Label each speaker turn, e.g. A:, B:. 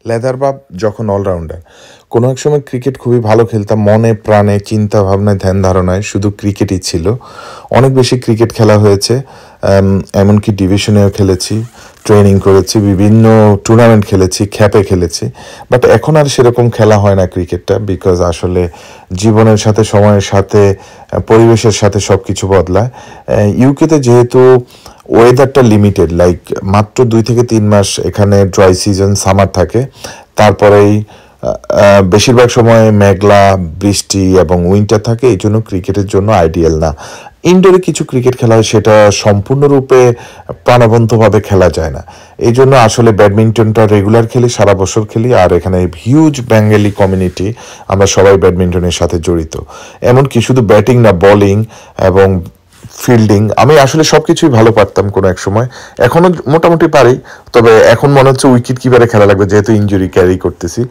A: Leather বাপ যখন allrounder. কোনো এক সময় ক্রিকেট খুবই ভালো খেলতাম, মনে প্রাণে চিন্তা ভাবনায় ধ্যান ধারণায় শুধু ক্রিকেটই ছিল। অনেক বেশি ক্রিকেট খেলা হয়েছে, এমনকি ডিভিশনেও খেলেছি, ট্রেনিং করেছি, বিভিন্ন টুর্নামেন্ট খেলেছি, খ্যাপে খেলেছি। বাট এখন আর সেরকম খেলা হয় না ক্রিকেটটা, বিকজ আসলে জীবনের সাথে, সময়ের সাথে, পরিবেশের সাথে সব কিছু বদলায়। ইউকেতে যেহেতু ওয়েদারটা লিমিটেড, লাইক মাত্র 2 থেকে 3 মাস এখানে ড্রাই সিজন সামার থাকে, তারপরেই বেশিরভাগ সময় মেঘলা, বৃষ্টি এবং উইন্টার থাকে। এই জন্য ক্রিকেটের জন্য আইডিয়াল না। ইনডোরে কিছু ক্রিকেট খেলা হয়, সেটা সম্পূর্ণরূপে প্রাণবন্তভাবে খেলা যায় না। এই জন্য আসলে ব্যাডমিন্টনটা রেগুলার খেলি, সারা বছর খেলি। আর এখানে হিউজ বেঙ্গলি কমিউনিটি, আমরা সবাই ব্যাডমিন্টনের সাথে জড়িত। এমনকি শুধু ব্যাটিং না, বোলিং এবং ফিল্ডিং আমি আসলে সব কিছুই ভালো পারতাম কোনো এক সময়। এখনও মোটামুটি পারি, তবে এখন মনে হচ্ছে উইকেট কিপারে খেলা লাগবে, যেহেতু ইনজুরি ক্যারি করতেছি।